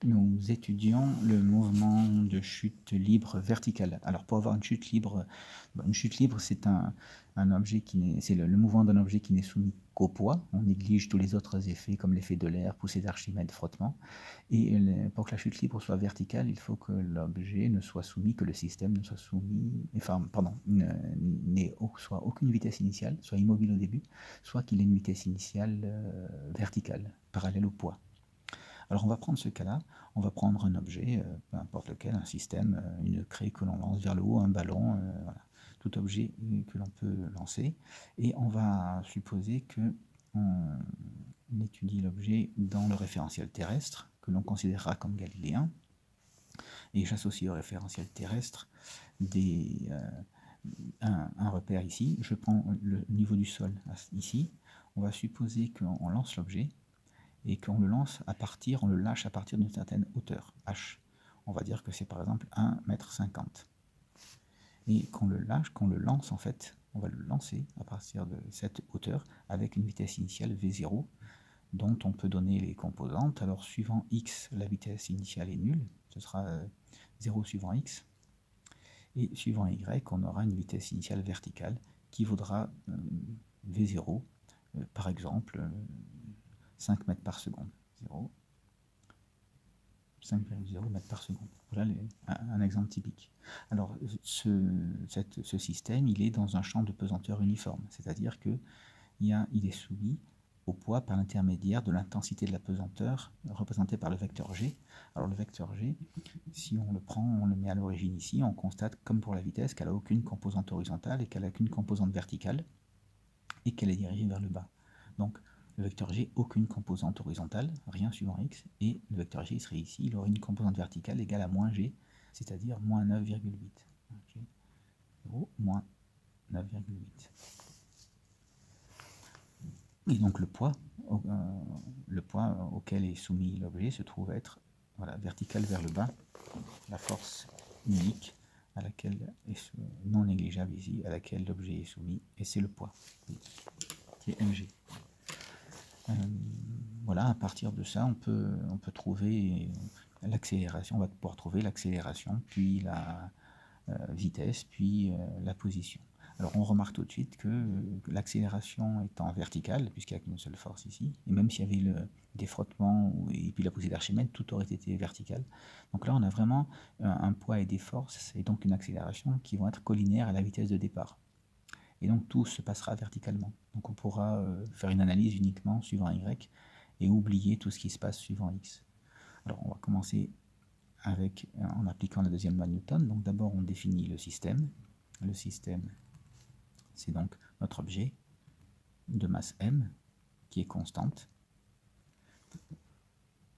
nous étudions le mouvement de chute libre verticale. Alors pour avoir une chute libre c'est un objet c'est le mouvement d'un objet qui n'est soumis qu'au poids. On néglige tous les autres effets comme l'effet de l'air, poussée d'Archimède, frottement. Et pour que la chute libre soit verticale, il faut que l'objet ne soit soumis, que le système ne soit soumis, soit aucune vitesse initiale, soit immobile au début, soit qu'il ait une vitesse initiale verticale, parallèle au poids. Alors on va prendre ce cas-là, on va prendre un objet, peu importe lequel, un système, une craie que l'on lance vers le haut, un ballon, voilà, tout objet que l'on peut lancer, et on va supposer que on étudie l'objet dans le référentiel terrestre, que l'on considérera comme galiléen, et j'associe au référentiel terrestre un repère ici, je prends le niveau du sol ici, on va supposer qu'on lance l'objet, et qu'on le lance on le lâche à partir d'une certaine hauteur, h. On va dire que c'est par exemple 1,50 m. Et qu'on le lance en fait, on va le lancer à partir de cette hauteur avec une vitesse initiale v0 dont on peut donner les composantes. Alors suivant x, la vitesse initiale est nulle, ce sera 0 suivant x. Et suivant y, on aura une vitesse initiale verticale qui vaudra v0, par exemple 5 mètres par seconde. 5,0 mètres par seconde. Voilà un exemple typique. Alors, ce système, il est dans un champ de pesanteur uniforme, c'est-à-dire qu'il est soumis au poids par l'intermédiaire de l'intensité de la pesanteur représentée par le vecteur G. Alors le vecteur G, si on le prend, on le met à l'origine ici, on constate, comme pour la vitesse, qu'elle n'a aucune composante horizontale et qu'elle n'a qu'une composante verticale et qu'elle est dirigée vers le bas. Donc, le vecteur G, aucune composante horizontale, rien suivant x, et le vecteur G serait ici, il aurait une composante verticale égale à moins G, c'est-à-dire moins 9,8. Okay. Moins 9,8. Et donc le poids auquel est soumis l'objet se trouve être vertical vers le bas, la force unique à laquelle non négligeable ici, à laquelle l'objet est soumis, et c'est le poids, qui est mg. Voilà, à partir de ça, on peut trouver l'accélération, on va pouvoir trouver l'accélération, puis la vitesse, puis la position. Alors on remarque tout de suite que l'accélération étant verticale, puisqu'il n'y a qu'une seule force ici, et même s'il y avait des frottements et puis la poussée d'Archimède, tout aurait été vertical. Donc là on a vraiment un poids et des forces, et donc une accélération qui vont être collinaires à la vitesse de départ. Et donc tout se passera verticalement. Donc on pourra faire une analyse uniquement suivant y et oublier tout ce qui se passe suivant x. Alors on va commencer en appliquant la deuxième loi de Newton. Donc d'abord on définit le système. Le système, c'est donc notre objet de masse m qui est constante.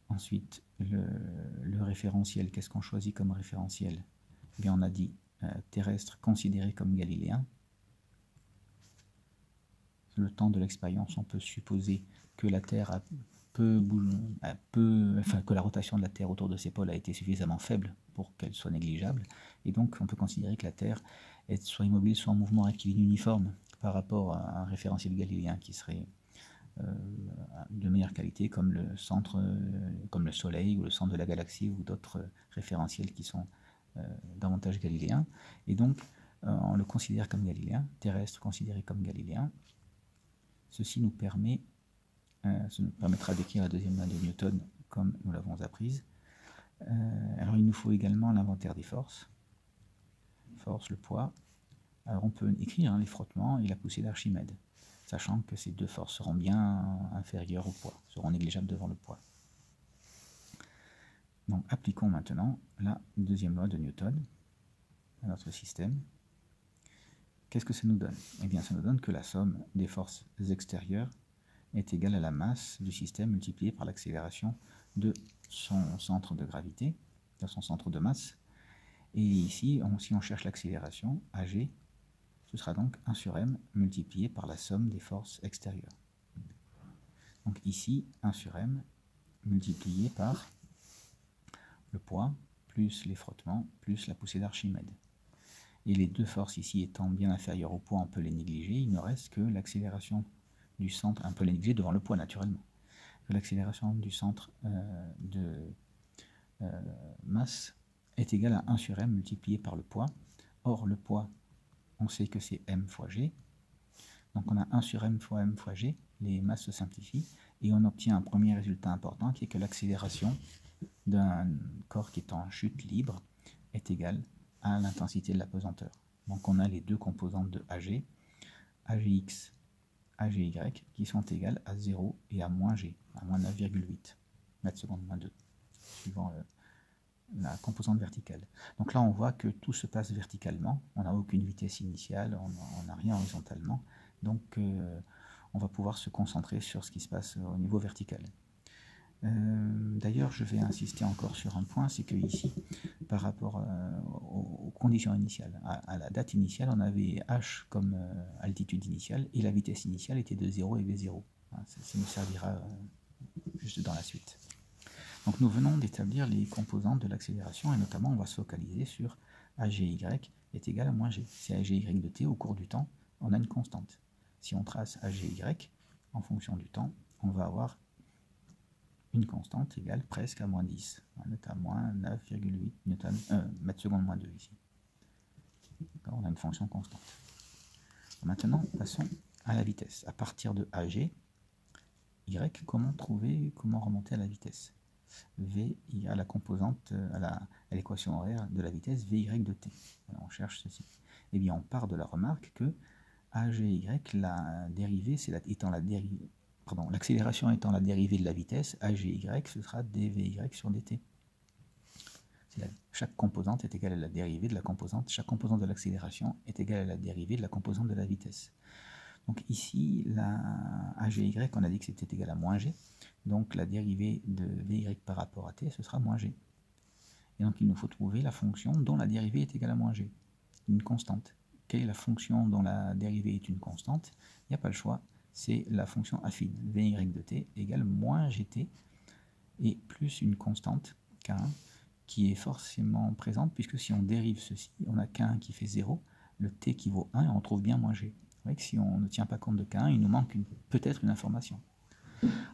Ensuite le référentiel, qu'est-ce qu'on choisit comme référentiel? Eh bien on a dit terrestre considéré comme galiléen. Le temps de l'expérience, on peut supposer que la Terre que la rotation de la Terre autour de ses pôles a été suffisamment faible pour qu'elle soit négligeable, et donc on peut considérer que la Terre est soit immobile, soit en mouvement rectiligne uniforme par rapport à un référentiel galiléen qui serait de meilleure qualité, comme le Soleil ou le centre de la galaxie ou d'autres référentiels qui sont davantage galiléens, et donc on le considère comme galiléen, terrestre considéré comme galiléen. Ceci nous permettra d'écrire la deuxième loi de Newton comme nous l'avons apprise. Alors il nous faut également l'inventaire des forces. Force, le poids. Alors on peut écrire les frottements et la poussée d'Archimède, sachant que ces deux forces seront bien inférieures au poids, seront négligeables devant le poids. Donc appliquons maintenant la deuxième loi de Newton à notre système. Qu'est-ce que ça nous donne? Eh bien ça nous donne que la somme des forces extérieures est égale à la masse du système multipliée par l'accélération de son centre de gravité, de son centre de masse. Et ici, si on cherche l'accélération, AG, ce sera donc 1 sur m multiplié par la somme des forces extérieures. Donc ici, 1 sur m multiplié par le poids, plus les frottements, plus la poussée d'Archimède. Et les deux forces ici étant bien inférieures au poids, on peut les négliger, il ne reste que l'accélération du centre, un peu négliger devant le poids naturellement, que l'accélération du centre masse est égal à 1 sur m multiplié par le poids. Or, le poids, on sait que c'est m fois g. Donc on a 1 sur m fois g, les masses se simplifient, et on obtient un premier résultat important qui est que l'accélération d'un corps qui est en chute libre est égale à l'intensité de la pesanteur. Donc on a les deux composantes de AG, AGX, AGY, qui sont égales à 0 et à moins G, à moins 9,8 mètres secondes moins 2, suivant la composante verticale. Donc là on voit que tout se passe verticalement, on n'a aucune vitesse initiale, on n'a rien horizontalement, donc on va pouvoir se concentrer sur ce qui se passe au niveau vertical. D'ailleurs, je vais insister encore sur un point, c'est que ici, par rapport aux conditions initiales, à la date initiale, on avait h comme altitude initiale, et la vitesse initiale était de 0 et v0. Ça nous servira juste dans la suite. Donc nous venons d'établir les composantes de l'accélération, et notamment on va se focaliser sur AGY est égal à moins g. C'est AGY de t au cours du temps, on a une constante. Si on trace AGY en fonction du temps, on va avoir une constante égale presque à moins 10. On est à moins 9,8 mètres secondes moins 2 ici. On a une fonction constante. Maintenant, passons à la vitesse. À partir de AG, Y, comment remonter à la vitesse? V, il y a la composante, à l'équation horaire de la vitesse Vy de t. Alors on cherche ceci. Eh bien, on part de la remarque que AGY, la dérivée, l'accélération étant la dérivée de la vitesse, AGY, ce sera dVy sur dt. Chaque composante est égale à la dérivée de la composante, chaque composante de l'accélération est égale à la dérivée de la composante de la vitesse. Donc ici, la AGY, on a dit que c'était égal à moins g, donc la dérivée de Vy par rapport à t, ce sera moins g. Et donc il nous faut trouver la fonction dont la dérivée est égale à moins g, une constante. Quelle est la fonction dont la dérivée est une constante? Il n'y a pas le choix, c'est la fonction affine, Vy de t égale moins gt, et plus une constante, k1, qui est forcément présente, puisque si on dérive ceci, on a k1 qui fait 0, le t qui vaut 1, et on trouve bien moins g. Vous voyez que si on ne tient pas compte de k1, il nous manque peut-être une information.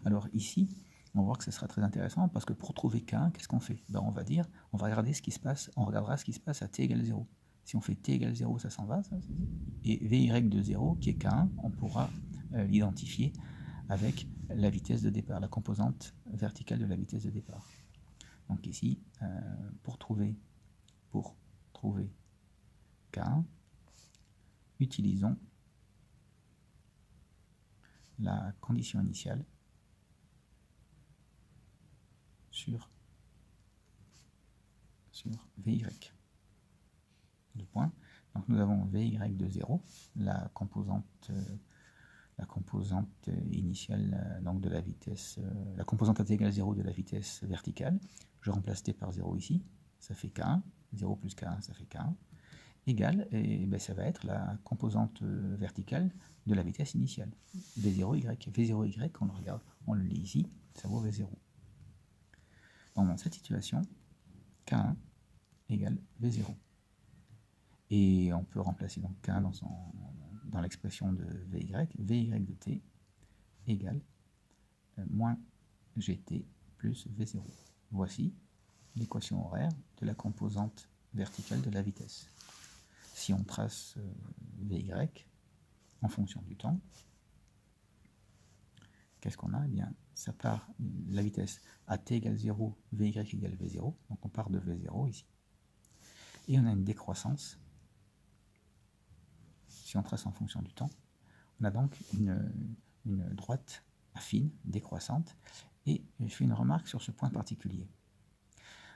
Alors ici, on va voir que ce sera très intéressant, parce que pour trouver k1, qu'est-ce qu'on fait? On va regarder ce qui se passe, on regardera ce qui se passe à t égale 0. Si on fait t égale 0, ça s'en va, et Vy de 0, qui est k1, on pourra l'identifier avec la vitesse de départ, la composante verticale de la vitesse de départ. Donc ici, pour trouver k1, utilisons la condition initiale sur Vy. Deux points. Donc nous avons Vy de 0, la composante initiale donc de la vitesse, la composante à t égale 0 de la vitesse verticale. Je remplace t par 0 ici, ça fait k1, 0 plus k1, ça fait k1, égale, et ça va être la composante verticale de la vitesse initiale, V0y. V0y, on le regarde, on le lit ici, ça vaut V0. Donc dans cette situation, k1 égale V0. Et on peut remplacer donc k1 dans l'expression de Vy de t égale moins gt plus V0. Voici l'équation horaire de la composante verticale de la vitesse. Si on trace Vy en fonction du temps, qu'est-ce qu'on a? Eh bien, ça part, la vitesse à t égale 0, Vy égale V0, donc on part de V0 ici. Et on a une décroissance. Si on trace en fonction du temps, on a donc une droite affine, décroissante, et je fais une remarque sur ce point particulier.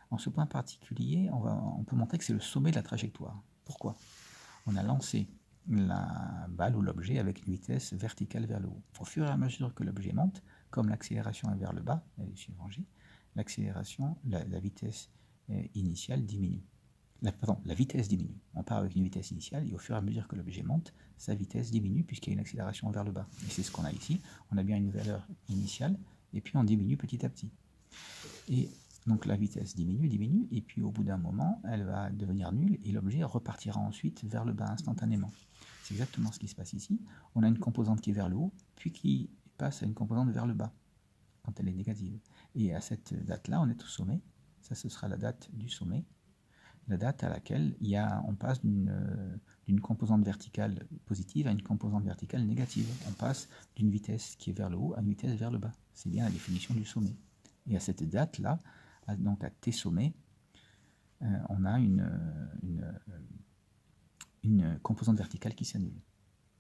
En ce point particulier, on peut montrer que c'est le sommet de la trajectoire. Pourquoi? On a lancé la balle ou l'objet avec une vitesse verticale vers le haut. Au fur et à mesure que l'objet monte, comme l'accélération est vers le bas, elle est suivant g, l'accélération, la vitesse initiale diminue. La vitesse diminue. On part avec une vitesse initiale et au fur et à mesure que l'objet monte, sa vitesse diminue puisqu'il y a une accélération vers le bas. Et c'est ce qu'on a ici. On a bien une valeur initiale et puis on diminue petit à petit. Et donc la vitesse diminue, et puis au bout d'un moment, elle va devenir nulle et l'objet repartira ensuite vers le bas instantanément. C'est exactement ce qui se passe ici. On a une composante qui est vers le haut, puis qui passe à une composante vers le bas, quand elle est négative. Et à cette date-là, on est au sommet, Ça, ce sera la date du sommet. La date à laquelle on passe d'une composante verticale positive à une composante verticale négative. On passe d'une vitesse qui est vers le haut à une vitesse vers le bas. C'est bien la définition du sommet. Et à cette date-là, donc à T sommet, on a une composante verticale qui s'annule.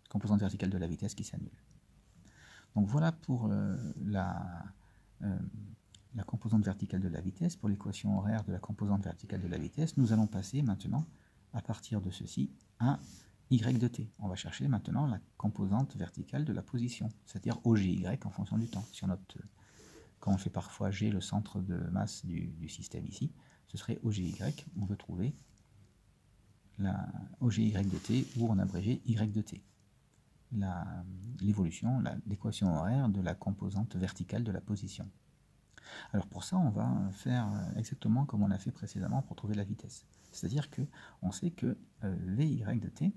Composante verticale de la vitesse qui s'annule. Donc voilà pour la composante verticale de la vitesse, pour l'équation horaire de la composante verticale de la vitesse. Nous allons passer maintenant, à partir de ceci, à y de t. On va chercher maintenant la composante verticale de la position, c'est-à-dire OGY en fonction du temps. Si on note, quand on fait parfois G, le centre de masse du système ici, ce serait OGY. On veut trouver la OGY de t, ou en abrégé Y de t. L'évolution, l'équation horaire de la composante verticale de la position. Alors pour ça, on va faire exactement comme on a fait précédemment pour trouver la vitesse. C'est-à-dire qu'on sait que Vy de t,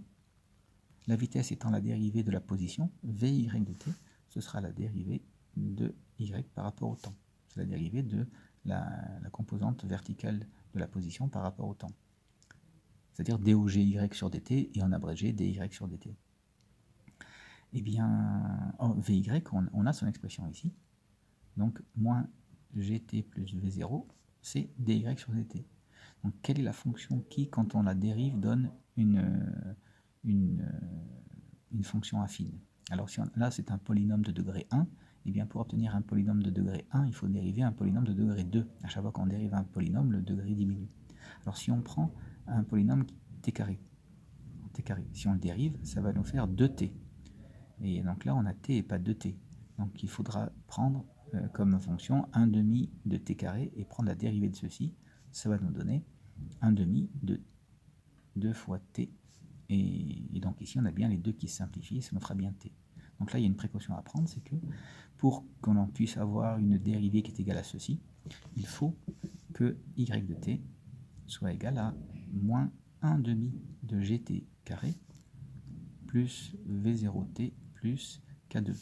la vitesse étant la dérivée de la position, Vy de t, ce sera la dérivée de y par rapport au temps. C'est la dérivée de la composante verticale de la position par rapport au temps. C'est-à-dire dOGY sur dt et en abrégé dy sur dt. Eh bien, Vy, on a son expression ici. Donc, moins gt plus v0, c'est dy sur dt. Donc, quelle est la fonction qui, quand on la dérive, donne une fonction affine? Alors, là, c'est un polynôme de degré 1. Eh bien, pour obtenir un polynôme de degré 1, il faut dériver un polynôme de degré 2. À chaque fois qu'on dérive un polynôme, le degré diminue. Alors, si on prend un polynôme t carré, si on le dérive, ça va nous faire 2t. Et donc là, on a t et pas 2t. Donc il faudra prendre comme fonction 1 demi de t carré et prendre la dérivée de ceci. Ça va nous donner 1 demi de 2 fois t. Et donc ici, on a bien les deux qui se simplifient, ça nous fera bien t. Donc là, il y a une précaution à prendre, c'est que pour qu'on puisse avoir une dérivée qui est égale à ceci, il faut que y de t soit égal à moins 1 demi de gt carré plus v0t plus k2.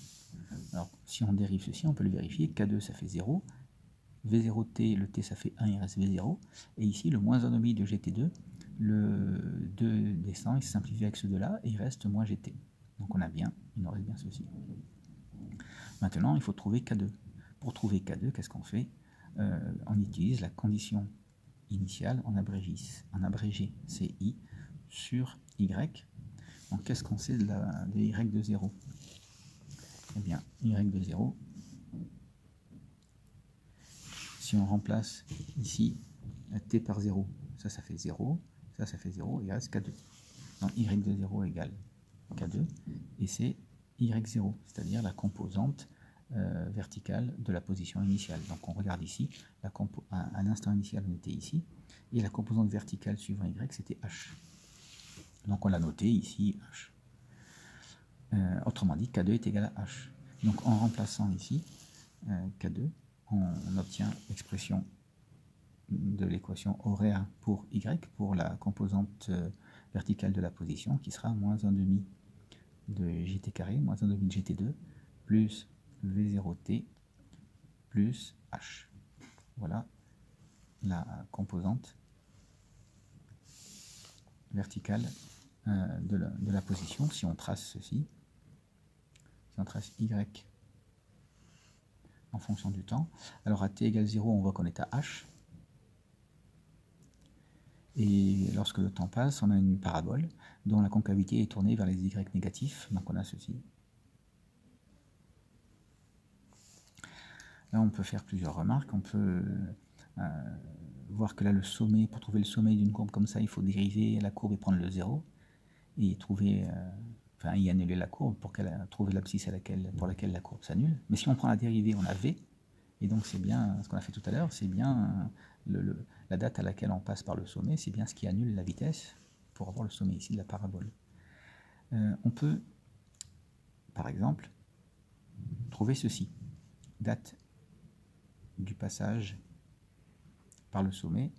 Alors, si on dérive ceci, on peut le vérifier. K2, ça fait 0. V0t, le t, ça fait 1, il reste V0. Et ici, le moins 1,5 de GT2, le 2 descend, il se simplifie avec ce 2-là, et il reste moins GT. Donc on a bien, il nous reste bien ceci. Maintenant, il faut trouver K2. Pour trouver K2, qu'est-ce qu'on fait? On utilise la condition initiale en abrégé CI sur Y. Donc qu'est-ce qu'on sait de Y de 0? Eh bien, Y de 0, si on remplace ici t par 0, ça fait 0, ça fait 0, il reste K2. Donc Y de 0 égale K2, et c'est Y0, c'est-à-dire la composante verticale de la position initiale. Donc on regarde ici, à l'instant initial on était ici, et la composante verticale suivant Y c'était H. Donc on l'a noté ici, H. Autrement dit, K2 est égal à H. Donc en remplaçant ici K2, on obtient l'expression de l'équation horaire pour Y, pour la composante verticale de la position, qui sera moins 1,5 de gt carré, moins 1,5 de gt2, plus v0t, plus h. Voilà la composante verticale de la position. Si on trace ceci, si on trace y en fonction du temps, alors à t égale 0, on voit qu'on est à h. Et lorsque le temps passe, on a une parabole dont la concavité est tournée vers les y négatifs. Donc on a ceci. Là, on peut faire plusieurs remarques. On peut voir que là, le sommet, pour trouver le sommet d'une courbe comme ça, il faut dériver la courbe et prendre le 0. Et trouver, y annuler la courbe pour trouver l'abscisse pour laquelle la courbe s'annule. Mais si on prend la dérivée, on a v. Et donc c'est bien, ce qu'on a fait tout à l'heure, c'est bien la date à laquelle on passe par le sommet, c'est bien ce qui annule la vitesse pour avoir le sommet ici de la parabole. On peut, par exemple, trouver ceci. Date du passage par le sommet.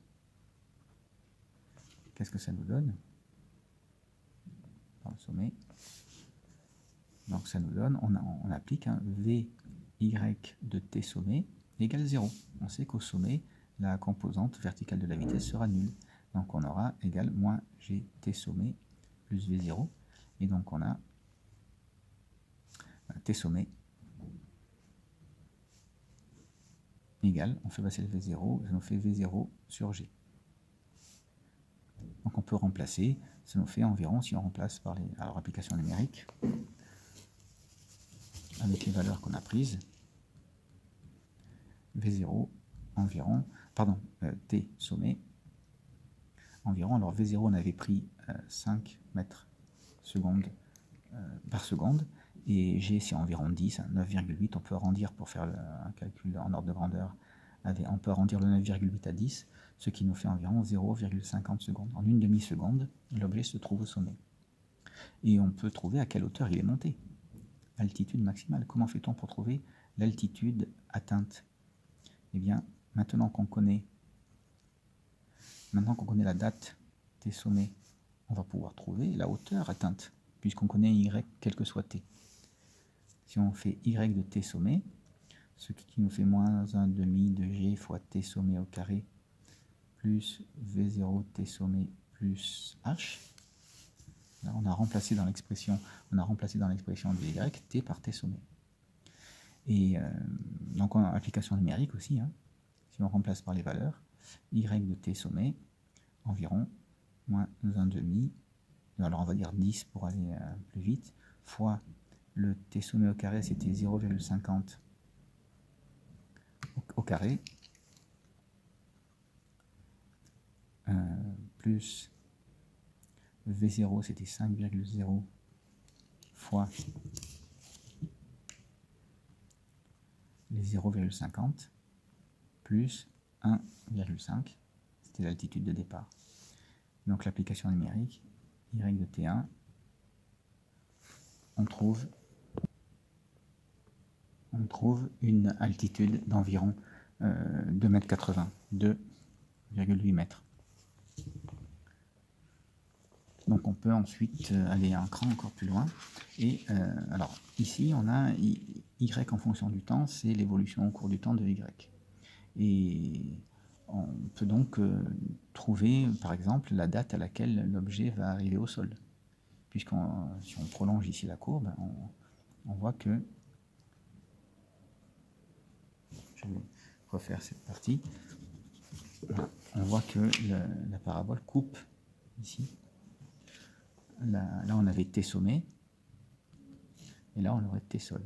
Qu'est-ce que ça nous donne? Par le sommet. Donc ça nous donne, on applique un Vy de t sommet égale 0. On sait qu'au sommet, la composante verticale de la vitesse sera nulle. Donc on aura égal moins gt sommet plus v0. Et donc on a t sommet égale, on fait passer le v0, ça nous fait v0 sur g. Donc on peut remplacer, ça nous fait environ, si on remplace par les applications numériques, avec les valeurs qu'on a prises, v0 environ, pardon, t sommet environ, alors v0 on avait pris 5 mètres secondes par seconde, et g c'est environ 10, 9,8, on peut arrondir pour faire un calcul en ordre de grandeur, on peut arrondir le 9,8 à 10, ce qui nous fait environ 0,50 secondes. En une demi-seconde, l'objet se trouve au sommet. Et on peut trouver à quelle hauteur il est monté, altitude maximale. Comment fait-on pour trouver l'altitude atteinte? Eh bien, maintenant qu'on connaît la date t sommet, on va pouvoir trouver la hauteur atteinte, puisqu'on connaît y quel que soit t. Si on fait y de t sommet, ce qui nous fait moins 1,5 de g fois t sommet au carré, plus v0 t sommet plus h. Là, on a remplacé dans l'expression de y t par t sommet. Et donc en application numérique aussi, hein, si on remplace par les valeurs, y de t sommet, environ moins 1,5, alors on va dire 10 pour aller plus vite, fois le t sommet au carré, c'était 0,50 au carré, plus v0, c'était 5,0 fois les 0,50 plus 1,5, c'était l'altitude de départ. Donc l'application numérique, y de t1, on trouve une altitude d'environ 2,80 m, 2,8 mètres. Donc on peut ensuite aller un cran encore plus loin. Et alors ici on a y en fonction du temps, c'est l'évolution au cours du temps de y. Et on peut donc trouver par exemple la date à laquelle l'objet va arriver au sol. Si on prolonge ici la courbe, on voit que, je vais refaire cette partie, on voit que la parabole coupe ici. Là on avait t sommet, et là on aurait t sol.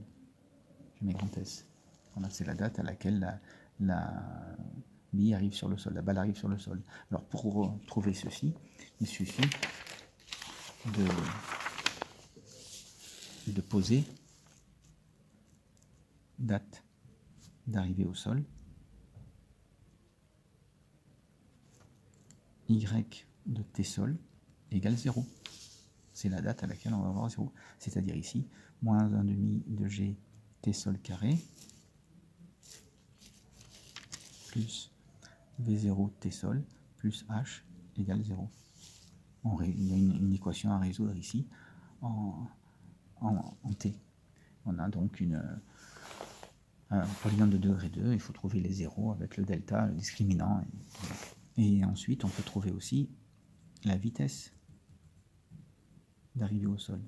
Je mets grand S. Voilà, c'est la date à laquelle la bille arrive sur le sol, la balle arrive sur le sol. Alors pour trouver ceci, il suffit de poser date d'arrivée au sol, y de t sol égale 0. C'est la date à laquelle on va avoir 0. C'est-à-dire ici, moins 1,5 de g t sol carré plus v0 t sol plus h égale 0. Il y a une équation à résoudre ici en t. On a donc un polynôme de degré 2, il faut trouver les zéros avec le delta, le discriminant. Et ensuite, on peut trouver aussi la vitesse d'arrivée au sol.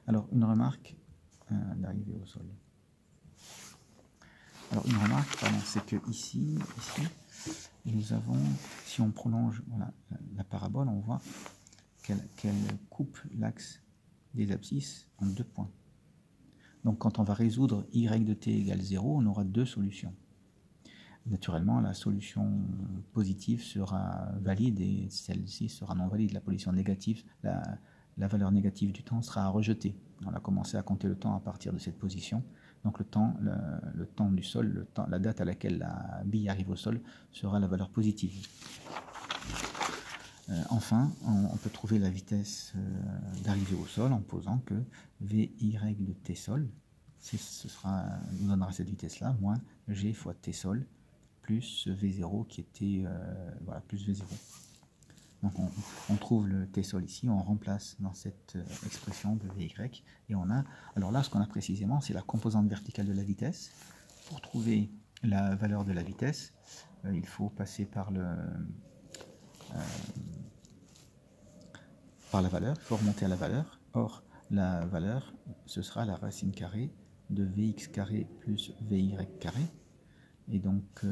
Alors, une remarque d'arrivée au sol. Alors, une remarque, c'est que ici, nous avons, si on prolonge la parabole, on voit qu'elle coupe l'axe des abscisses en 2 points. Donc quand on va résoudre y de t égale 0, on aura 2 solutions. Naturellement, la solution positive sera valide et celle-ci sera non valide. La position négative, la valeur négative du temps sera à rejeter. On a commencé à compter le temps à partir de cette position. Donc le temps du sol, la date à laquelle la bille arrive au sol sera la valeur positive. Enfin, on peut trouver la vitesse d'arrivée au sol en posant que Vy de t sol, nous donnera cette vitesse-là, moins g fois t sol, plus V0 qui était plus V0. Donc on trouve le t sol ici, on remplace dans cette expression de Vy, et on a, alors là ce qu'on a précisément c'est la composante verticale de la vitesse. Pour trouver la valeur de la vitesse, il faut passer par la valeur, il faut remonter à la valeur. Or, la valeur, ce sera la racine carrée de Vx carré plus Vy carré. Et donc,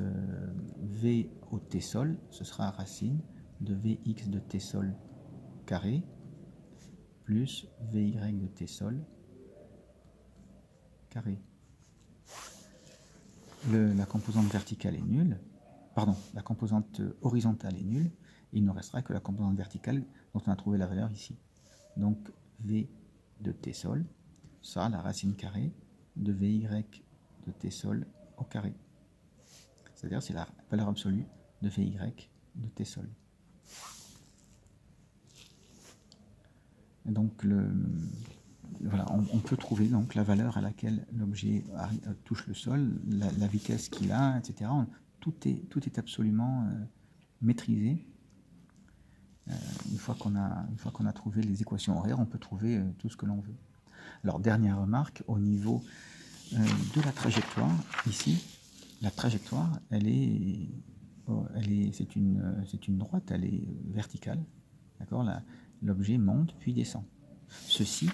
V au t sol, ce sera racine de Vx de t sol carré plus Vy de t sol carré. La composante verticale est nulle, pardon, la composante horizontale est nulle, et il ne restera que la composante verticale dont on a trouvé la valeur ici. Donc V de t sol sera la racine carrée de Vy de t sol au carré. C'est-à-dire c'est la valeur absolue de Vy de t sol. Et donc voilà, on peut trouver donc la valeur à laquelle l'objet touche le sol, la vitesse qu'il a, etc. Tout est absolument maîtrisé. Une fois qu'on a trouvé les équations horaires, on peut trouver tout ce que l'on veut. Alors, dernière remarque, au niveau de la trajectoire, ici, la trajectoire, c'est une droite, elle est verticale. D'accord, l'objet monte puis descend. Ceci,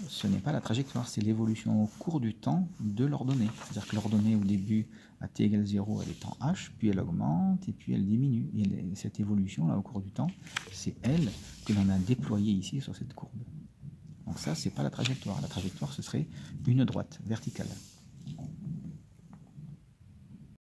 ce n'est pas la trajectoire, c'est l'évolution au cours du temps de l'ordonnée. C'est-à-dire que l'ordonnée au début, à t égale 0, elle est en h, puis elle augmente et puis elle diminue. Et cette évolution là au cours du temps, c'est elle que l'on a déployée ici sur cette courbe. Donc ça, c'est pas la trajectoire. La trajectoire, ce serait une droite verticale.